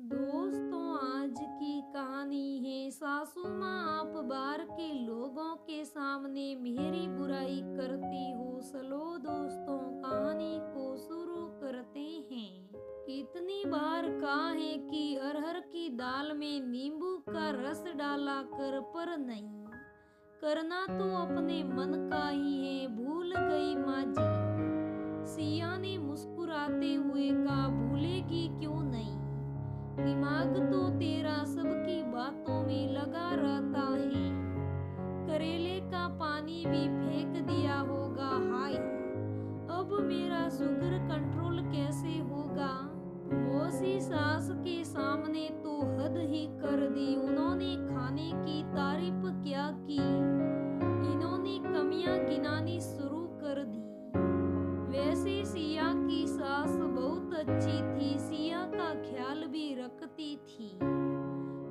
दोस्तों, आज की कहानी है सासू माँ आप बार के लोगों के सामने मेरी बुराई करती हो। चलो दोस्तों, कहानी को शुरू करते हैं। कितनी बार कहा है कि अरहर की दाल में नींबू का रस डाला कर, पर नहीं करना तो अपने मन का ही है। भूल गई माँ जी, सिया ने मुस्कुराते हुए कहा। भूलेगी क्यों नहीं, दिमाग तो तेरा सबकी बातों में लगा रहता है। करेले का पानी भी फेंक दिया होगा। हाय, अब मेरा शुगर कंट्रोल कैसे होगा। मौसी सास के सामने तो हद ही कर दी। उन्होंने खाने की तारीफ क्या की, इन्होंने कमियां गिनानी शुरू कर दी। वैसे सिया की सास बहुत अच्छी थी, सिया का ख्याल भी रखती थी।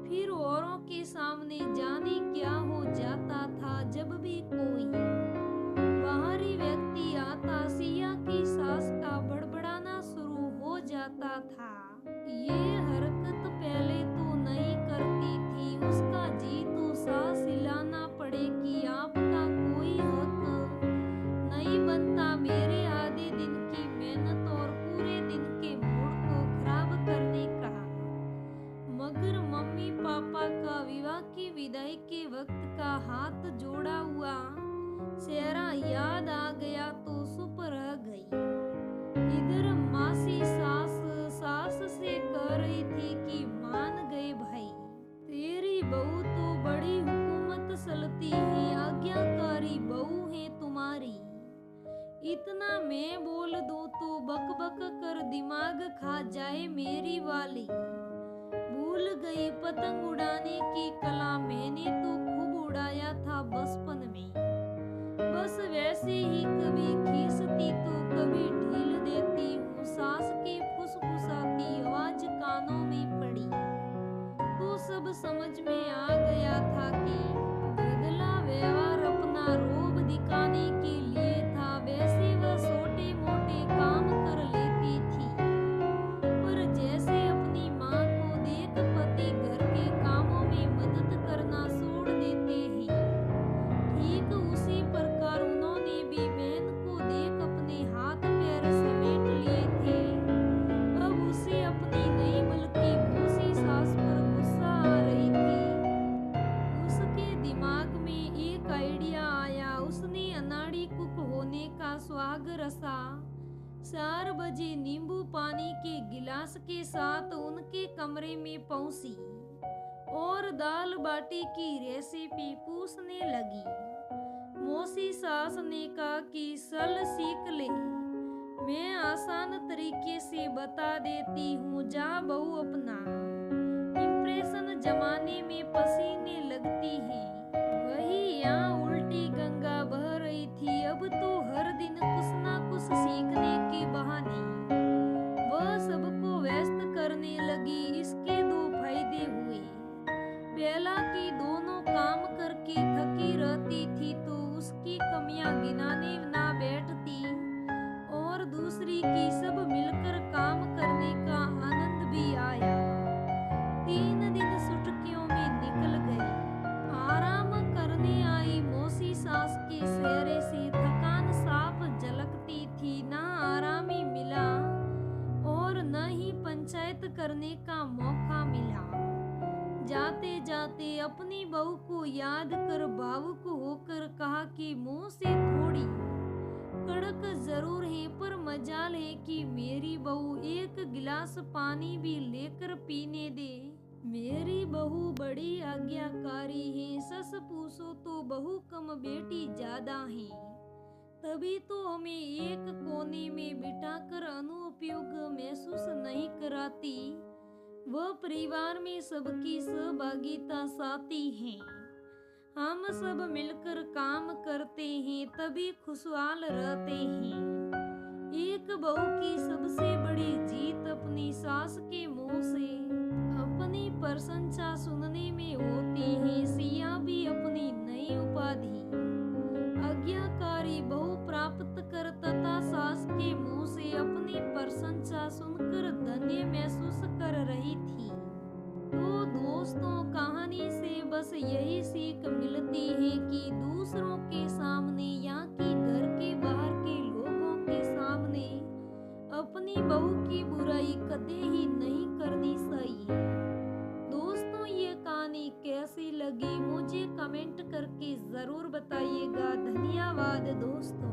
फिर औरों के सामने जाने क्या हो जाता था। जब भी कोई बाहरी व्यक्ति आता, सिया की सास का बड़बड़ाना शुरू हो जाता था। ये हरकत पहले तो नहीं करती थी, उसका जी तो सास हिलाना पड़े कि आपका कोई हक नहीं बनता मेरे आधे दिन की मेहनत और पूरे दिन के मूड को खराब करने का। मगर मम्मी पापा का विवाह की विदाई के वक्त का हाथ जोड़ा हुआ चेहरा याद आ गया तो चुप रह गई। इधर मासी सास से कह रही थी कि मान गए भाई, तेरी बहू तो बड़ी हुकूमत चलती है, आज्ञाकारी बहू है तुम्हारी। इतना मैं बोल दूं तो बक बक कर दिमाग खा जाए मेरी वाली। भूल गई पतंग उड़ाने की कला, मैंने तो खूब उड़ाया था बचपन में। बस वैसे ही कभी खींचती तो कभी ढील देती हूँ। सास की फुसफुसाती आवाज कानों में पड़ी तो सब समझ में आ गया था कि बदला व्यवहार अपना रोब दिखाने के लिए था। वैसे वह छोटे मोटे काम कर लेती थी, पर जैसे अपनी माँ को देख पति घर के कामों में मदद करना छोड़ देते हैं, ठीक उसी प्रकार उन्होंने भी बहन को देख अपने हाथ पैर समेट लिए थे। अब उसे अपनी नहीं बल्कि मौसी सास पर गुस्सा आ रही थी। उसके दिमाग में एक आइडिया आया। उसने अनाड़ी कुक होने का स्वाग रसा। 4 बजे नींबू पानी के गिलास के साथ उनके कमरे में पहुंची और दाल बाटी की रेसिपी पूछने लगी। मौसी सास ने कहा कि सल सीख ले, मैं आसान तरीके से बता देती हूँ। जा बहू, अपना इम्प्रेशन जमाने में पसीने लगती है। वही यहाँ उल्टी गंगा बह रही थी। अब तो हर दिन कुछ ना कुछ सीखने के बहाने वह सबको व्यस्त करने लगी। इसके 2 फायदे हुए। पहला कि दोनों काम करके थकी रहती थी तो उसकी कमियां गिनाने ना बैठती, और दूसरी कि सब मिलकर काम करने का आनंद भी आया। 3 दिन चुटकियों में निकल गए। आराम करने आई मौसी सास के चेहरे से थकान साफ झलकती थी। ना आरामी मिला और न ही पंचायत करने का मौका मिला। जाते जाते अपनी बहू को याद कर भावुक होकर कहा कि मुंह से थोड़ी कड़क जरूर है, पर मजाल है कि मेरी बहू एक गिलास पानी भी लेकर पीने दे। मेरी बहू बड़ी आज्ञाकारी है। सस पूछो तो बहू कम बेटी ज्यादा है, तभी तो हमें एक कोने में बिठाकर अनुपयोग महसूस नहीं कराती। वह परिवार में सबकी सहभागिता चाहती है। हम सब मिलकर काम करते हैं तभी खुशहाल रहते हैं। एक बहू की सबसे बड़ी जीत अपनी सास के मुंह से अपनी प्रशंसा सुनने में होती है। सिया भी अपनी नई उपाधि आज्ञाकारी बहू प्राप्त कर तथा सास के मुंह से अपनी प्रशंसा सुनकर धन्य महसूस कर रही थी। दोस्तों कहानी से बस यही सीख मिलती है कि दूसरों के सामने या कि घर के बाहर के लोगों के सामने अपनी बहू की बुराई कदे ही नहीं करनी चाहिए। दोस्तों ये कहानी कैसी लगी मुझे कमेंट करके ज़रूर बताइएगा। धन्यवाद दोस्तों।